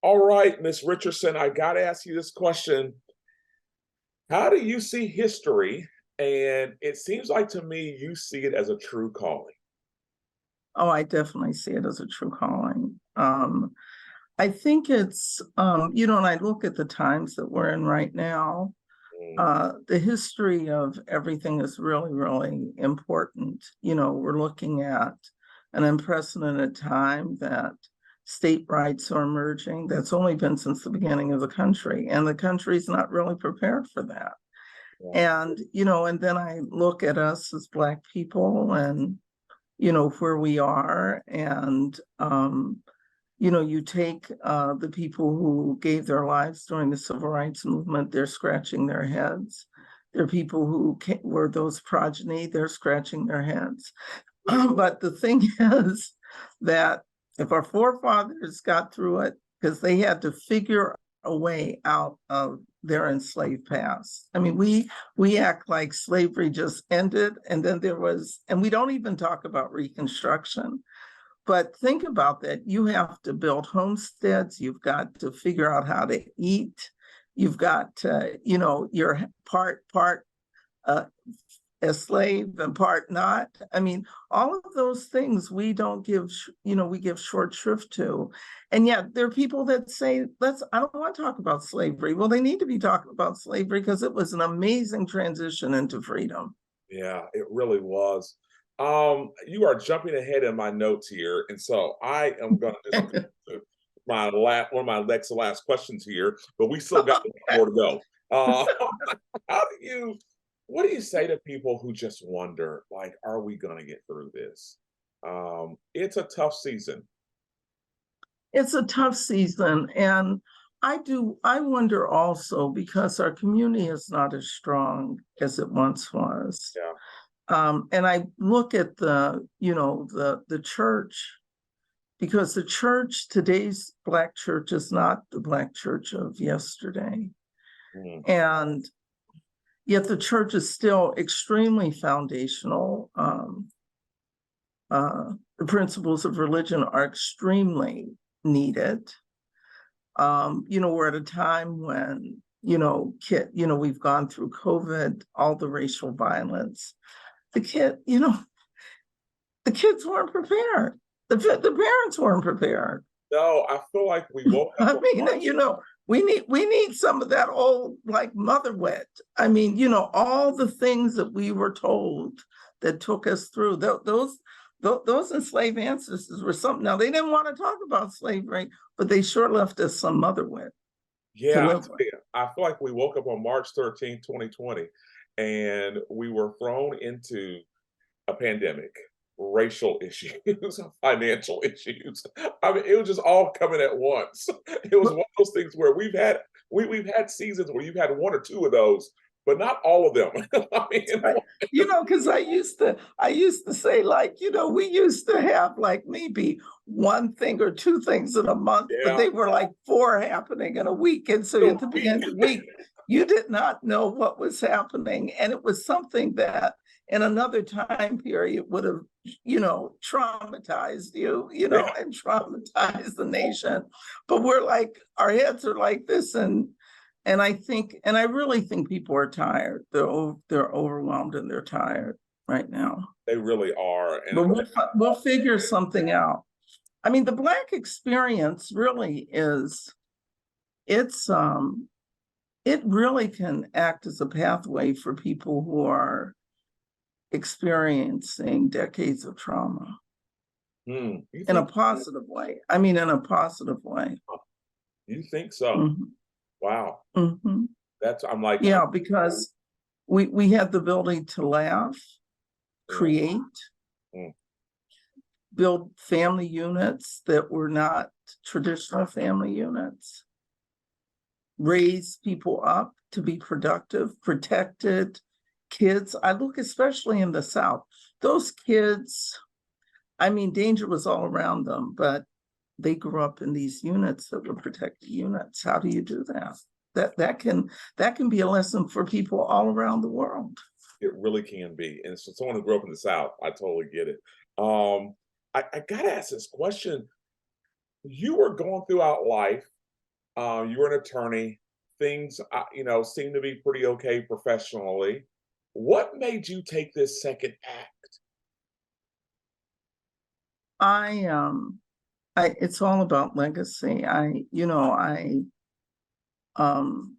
All right, Miss Richardson, I got to ask you this question. How do you see history? And it seems like to me you see it as a true calling. Oh, I definitely see it as a true calling. I think it's, and I look at the times that we're in right now. Mm, The history of everything is really, really important. We're looking at an unprecedented time that state rights are emerging. That's only been since the beginning of the country, and the country's not really prepared for that. yeah. And then I look at us as Black people and, where we are. And, you take the people who gave their lives during the civil rights movement, they're scratching their heads. There are people who were those progeny, they're scratching their heads. But the thing is that if our forefathers got through it, because they had to figure a way out of their enslaved past. I mean, we act like slavery just ended, and then and we don't even talk about Reconstruction. But think about that. You have to build homesteads. You've got to figure out how to eat. You've got to, you're part a slave and part not. I mean, all of those things we don't give, we give short shrift to. And yet there are people that say, I don't want to talk about slavery. Well, they need to be talking about slavery because it was an amazing transition into freedom. Yeah, it really was. You are jumping ahead in my notes here, and so I am going to just go to one of my last questions here, but we still got more to go. Uh, how do you, what do you say to people who just wonder, like, are we going to get through this? It's a tough season. It's a tough season. And I wonder also because our community is not as strong as it once was. Yeah. And I look at the church, because the church, today's Black church is not the Black church of yesterday. Mm, And yet the church is still extremely foundational. The principles of religion are extremely needed. We're at a time when, we've gone through COVID, all the racial violence. The kids weren't prepared. The parents weren't prepared. no, I feel like we woke I up. mean, we need some of that old like mother wit. I mean, all the things that we were told that took us through. Those enslaved ancestors were something. Now they didn't want to talk about slavery, but they sure left us some mother wit to Yeah, live with. I feel like we woke up on March 13th, 2020, and we were thrown into a pandemic, racial issues, financial issues. I mean, it was just all coming at once. It was one of those things where we've had seasons where you've had one or two of those, but not all of them. I mean, Right. Because I used to say, like, we used to have like maybe one thing or two things in a month, but yeah, they were like four happening in a week. And so the at the beginning week. of the week, you did not know what was happening. And it was something that in another time period would have, traumatized you, Yeah, and traumatized the nation. But we're like, our heads are like this, and I really think people are tired. They're overwhelmed and they're tired right now. they really are. But And we'll figure something out. I mean, the Black experience really is, it's it really can act as a pathway for people who are experiencing decades of trauma you in a think positive way. I mean, in a positive way. you think so? Mhm, Wow. mhm. That's I'm like, Yeah, because we had the ability to laugh, yeah, create, mm, build family units that were not traditional family units, raise people up to be productive, protected kids. I look especially in the South, those kids, I mean, danger was all around them, but they grew up in these units that were protected units. How do you do that? That can be a lesson for people all around the world. it really can be. And so someone who grew up in the South, I totally get it. I gotta ask this question. You were going throughout life you're an attorney. Things, seem to be pretty okay professionally. What made you take this second act? I it's all about legacy. Um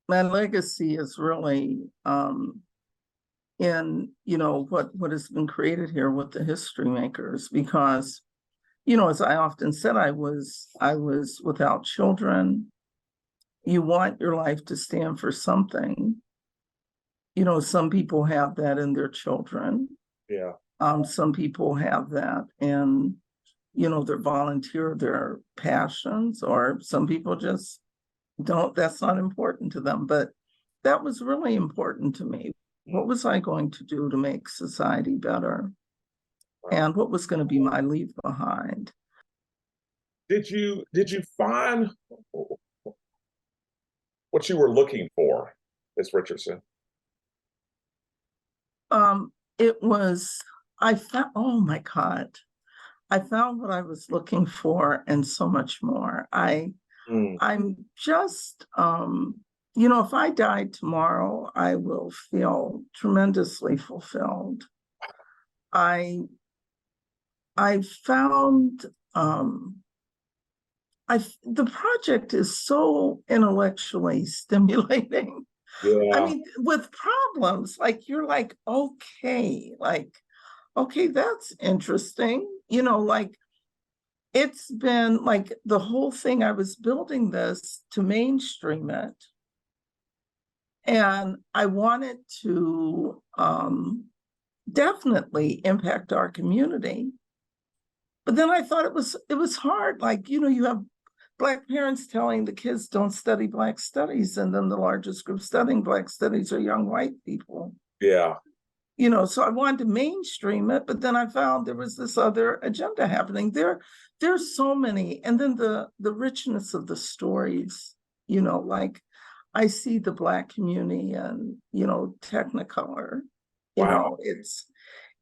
my legacy is really in, what has been created here with the Historymakers, because, as I often said, I was without children. You want your life to stand for something. Some people have that in their children. Yeah. Some people have that in, their volunteer, their passions, or some people just don't, that's not important to them. But that was really important to me. What was I going to do to make society better? And what was going to be my leave behind? Did you find what you were looking for, Miss Richardson? It was, I found, oh my God, I found what I was looking for and so much more. I'm just, if I died tomorrow, I will feel tremendously fulfilled. I found, the project is so intellectually stimulating. I Yeah. mean, with problems, like you're like, okay, that's interesting. Like it's been like the whole thing, I was building this to mainstream it. And I wanted to definitely impact our community. But then I thought it was hard. Like, you have Black parents telling the kids don't study Black studies, and then the largest group studying Black studies are young white people. Yeah. So I wanted to mainstream it, but then I found there was this other agenda happening. There's so many, and then the richness of the stories, like I see the Black community and, Technicolor, Wow.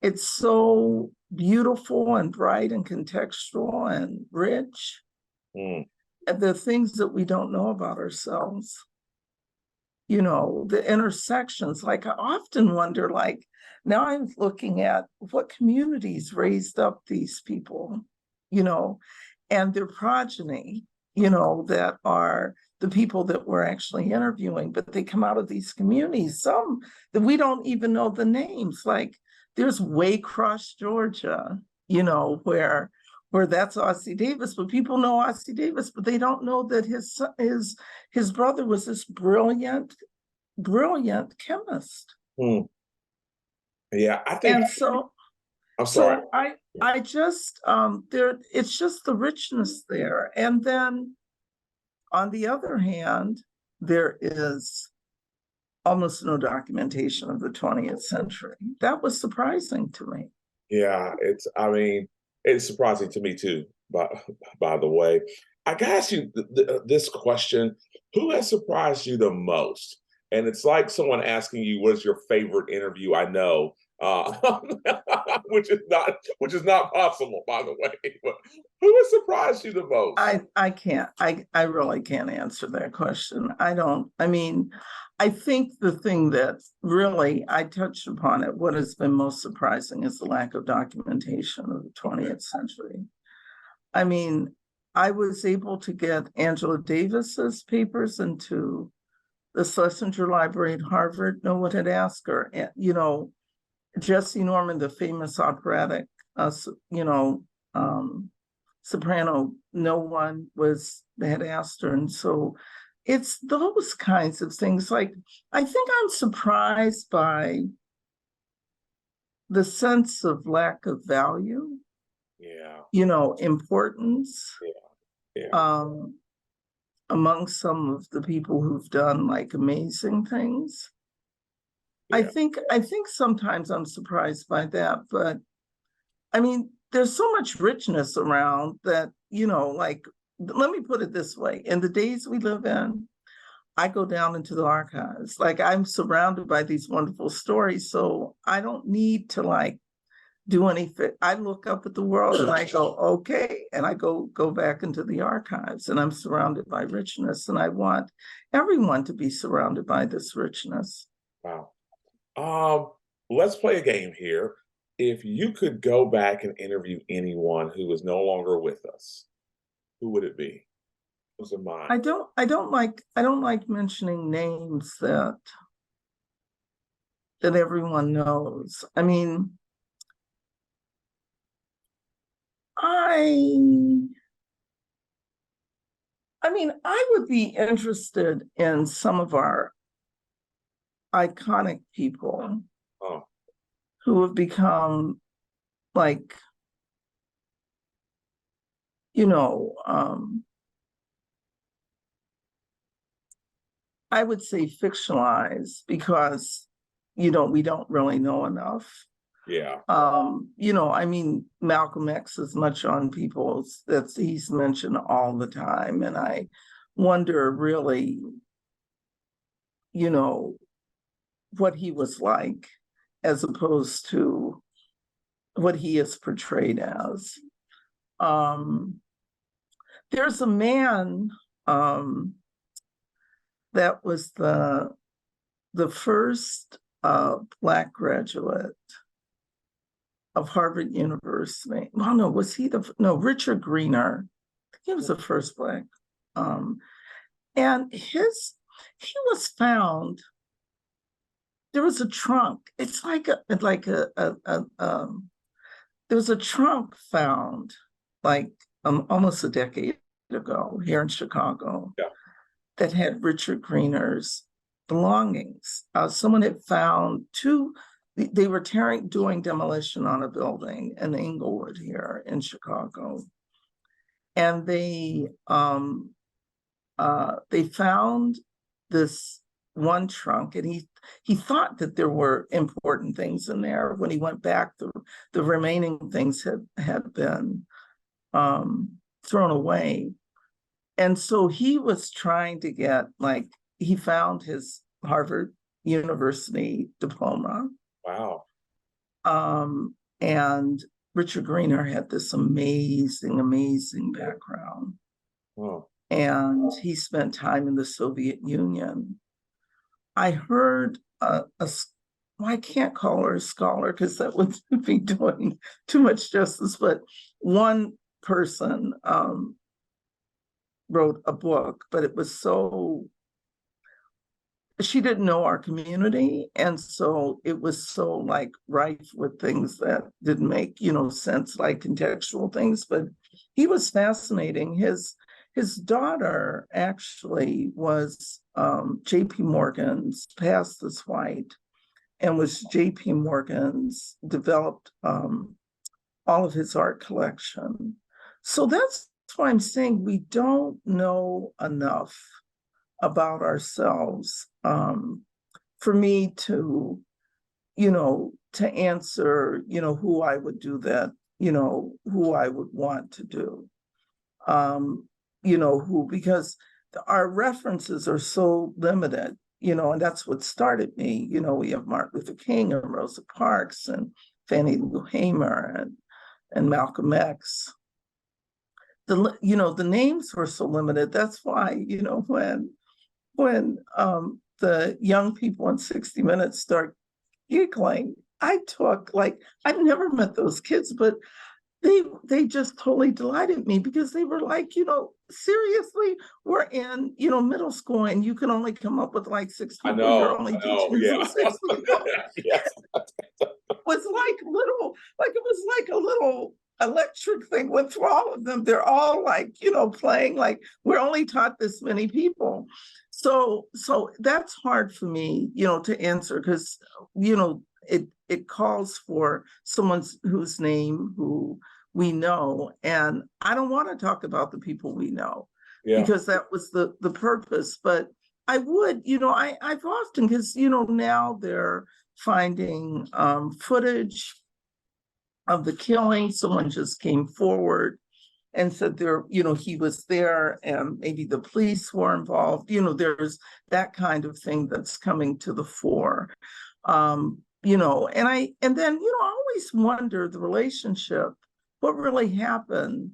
it's so beautiful and bright and contextual and rich. Mm. And the things that we don't know about ourselves, the intersections. Like I often wonder, like now I'm looking at what communities raised up these people, and their progeny, that are the people that we're actually interviewing, but they come out of these communities, some that we don't even know the names. Like there's Waycross, Georgia, where that's Ossie Davis, but people know Ossie Davis, but they don't know that his brother was this brilliant chemist. Mm. Yeah, I think. And so I'm sorry. I just it's just the richness there. And then on the other hand, there is almost no documentation of the 20th century. That was surprising to me. Yeah, it's surprising to me too. By the way, I gotta ask you this question: Who has surprised you the most? And it's like someone asking you, "What is your favorite interview?" I know, which is not possible, by the way. But who has surprised you the most? I can't. I really can't answer that question. I mean, I think the thing that really I touched upon it, what has been most surprising is the lack of documentation of the 20th century. I mean, I was able to get Angela Davis's papers into the Schlesinger Library at Harvard. No one had asked her. And, Jesse Norman, the famous operatic, soprano, no one had asked her. And so it's those kinds of things. Like, I think I'm surprised by the sense of lack of value, importance, among some of the people who've done like amazing things. I think sometimes I'm surprised by that, but I mean, there's so much richness around that, like, let me put it this way. In the days we live in, I go down into the archives. Like I'm surrounded by these wonderful stories. So I don't need to like do anything. I look up at the world and I go, okay, and I go back into the archives, and I'm surrounded by richness, and I want everyone to be surrounded by this richness. Wow. Let's play a game here. If you could go back and interview anyone who is no longer with us, who would it be? Who's in mind? I don't like mentioning names that everyone knows. I mean, I would be interested in some of our iconic people who have become, like, I would say fictionalized, because, we don't really know enough. Yeah. I mean, Malcolm X is much on people's, he's mentioned all the time. And I wonder really, what he was like, as opposed to what he is portrayed as. There's a man that was the first Black graduate of Harvard University. Well, no, was he Richard Greener. He was the first Black. And he was found, there was a trunk. It's like there was a trunk found like almost a decade ago here in Chicago. Yeah. That had Richard Greener's belongings. Someone had found they were doing demolition on a building in Inglewood here in Chicago. And they found this one trunk, and he thought that there were important things in there. When he went back, the remaining things had been thrown away. And so he was trying to get, like, he found his Harvard University diploma. Wow. And Richard Greener had this amazing background. Wow. And he spent time in the Soviet Union. I heard I can't call her a scholar because that would be doing too much justice, but one person wrote a book, but it was she didn't know our community, and so it was so like rife with things that didn't make sense, like contextual things. But he was fascinating. His daughter actually was J.P. Morgan's, passed as white, and was J.P. Morgan's, developed all of his art collection. So that's why I'm saying we don't know enough about ourselves for me to, to answer, who I would do that, who I would want to do, because our references are so limited, and that's what started me. We have Martin Luther King and Rosa Parks and Fannie Lou Hamer and Malcolm X. The names were so limited. That's why, when the young people in 60 Minutes start giggling, I've never met those kids, but they just totally delighted me, because they were like, seriously, we're in, middle school, and you can only come up with like 6 people. You're only teaching yeah. 6 people. Yes. It was like a little electric thing went through all of them. They're all like, playing like we're only taught this many people. So that's hard for me, to answer, because, it calls for someone whose name who we know. And I don't want to talk about the people we know, because that was the purpose. But I would, I've often, because, now they're finding footage of the killing. Someone just came forward and said he was there, and maybe the police were involved. There's that kind of thing that's coming to the fore. and then, I always wonder the relationship, what really happened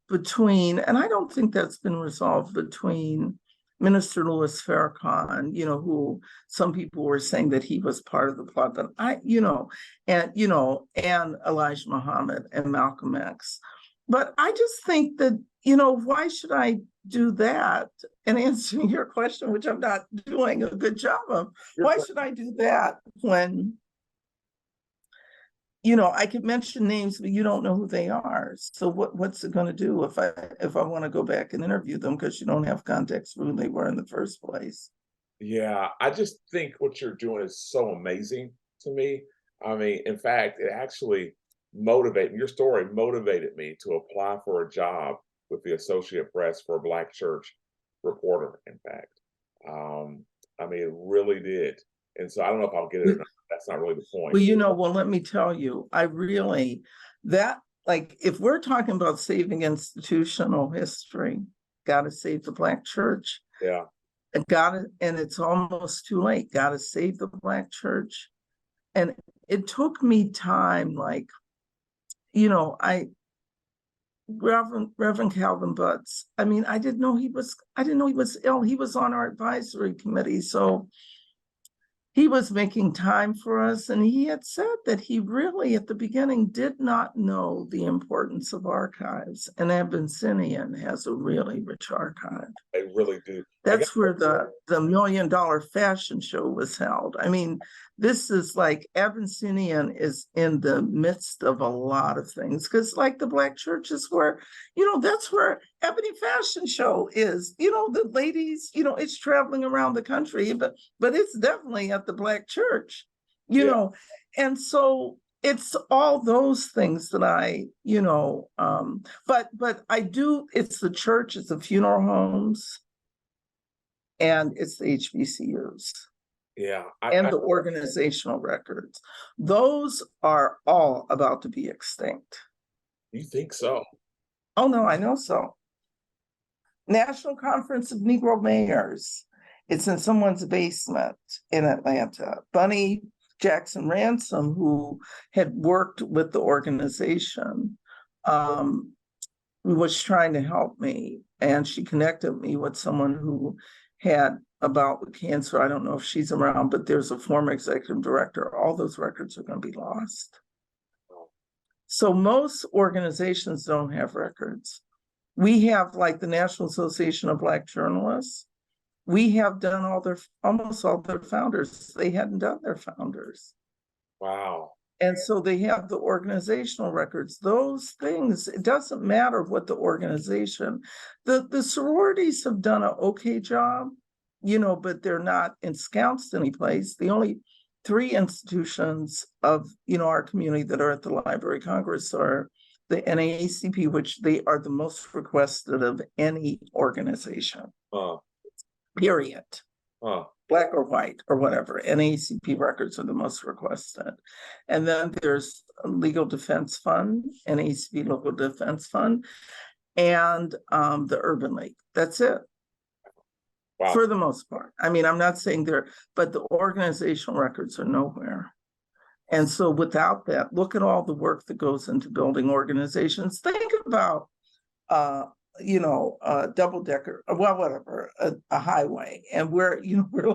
between, and I don't think that's been resolved, between Minister Louis Farrakhan, who some people were saying that he was part of the plot, but and Elijah Muhammad and Malcolm X. But I just think that, why should I do that? And answering your question, which I'm not doing a good job of, why should I do that when, I could mention names, but you don't know who they are. So what's it going to do if I want to go back and interview them, because you don't have context for who they were in the first place? Yeah, I just think what you're doing is so amazing to me. I mean, in fact, it actually your story motivated me to apply for a job with the Associate Press for a Black church reporter, in fact. I mean, it really did. And so I don't know if I'll get it or not. That's not really the point. Well, let me tell you, if we're talking about saving institutional history, got to save the Black church. Yeah. And it's almost too late. Got to save the Black church. And it took me time, Reverend Calvin Butts. I mean, I didn't know he was ill. He was on our advisory committee. So he was making time for us, and he had said that he really, at the beginning, did not know the importance of archives. And Abyssinian has a really rich archive. They really do. That's where the $1 million fashion show was held. I mean, this is like Abyssinian is in the midst of a lot of things, because like the Black church is where, that's where Ebony Fashion Show is. The ladies, it's traveling around the country, but it's definitely at the Black church, and so it's all those things that but I do, it's the church, it's the funeral homes, and it's the HBCUs. Yeah. And the organizational records. Those are all about to be extinct. You think so? Oh, no, I know so. National Conference of Negro Mayors. It's in someone's basement in Atlanta. Bunny Jackson Ransom, who had worked with the organization, was trying to help me. And she connected me with someone who had about cancer. I don't know if she's around, but there's a former executive director. All those records are going to be lost. So most organizations don't have records. We have, like the National Association of Black Journalists, we have done almost all their founders. They hadn't done their founders. Wow. And so they have the organizational records. Those things, it doesn't matter what the organization, the sororities have done an okay job, but they're not ensconced anyplace. The only 3 institutions of, our community that are at the Library of Congress are the NAACP, which they are the most requested of any organization, period. Black or white or whatever. NAACP records are the most requested. And then there's a Legal Defense Fund, NAACP Legal Defense Fund, and the Urban League. That's it. Wow. For the most part. I mean, I'm not saying but the organizational records are nowhere. And so without that, look at all the work that goes into building organizations. Think about double-decker, well, whatever, a highway, and we're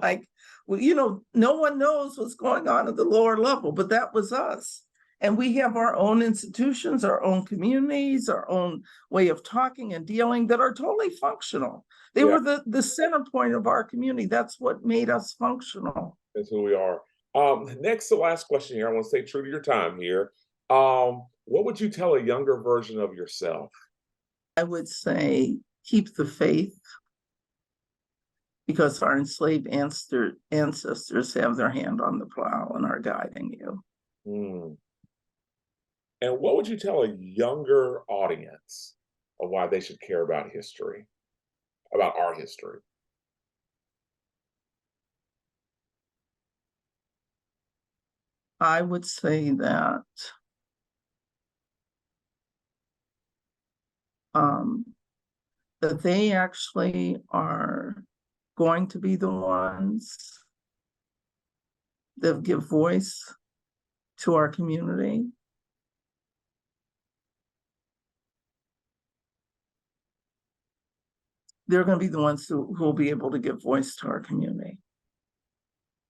like, well, no one knows what's going on at the lower level, but that was us. And we have our own institutions, our own communities, our own way of talking and dealing that are totally functional. They were the center point of our community. That's what made us functional. That's who we are. Next, the last question here. I want to stay true to your time here. What would you tell a younger version of yourself? I would say keep the faith, because our enslaved ancestors have their hand on the plow and are guiding you. And what would you tell a younger audience of why they should care about history, about our history? I would say that that they actually are going to be the ones that give voice to our community. They're going to be the ones who will be able to give voice to our community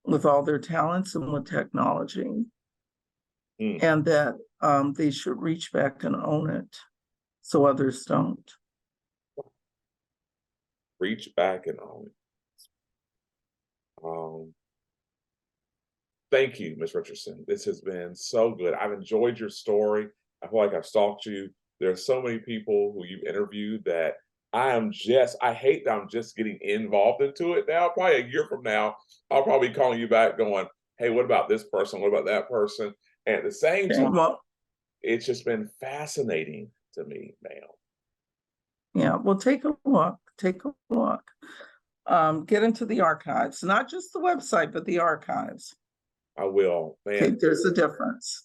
with all their talents and with technology. And that they should reach back and own it so others don't. Reach back and own it. Thank you, Ms. Richardson. This has been so good. I've enjoyed your story. I feel like I've stalked you. There are so many people who you've interviewed that I hate that I'm just getting involved into it now. Probably a year from now, I'll probably be calling you back going, hey, what about this person? What about that person? And at the same time, it's just been fascinating to me, ma'am. Yeah, well, take a look. Get into the archives, not just the website, but the archives. I will, man. Okay, there's a difference.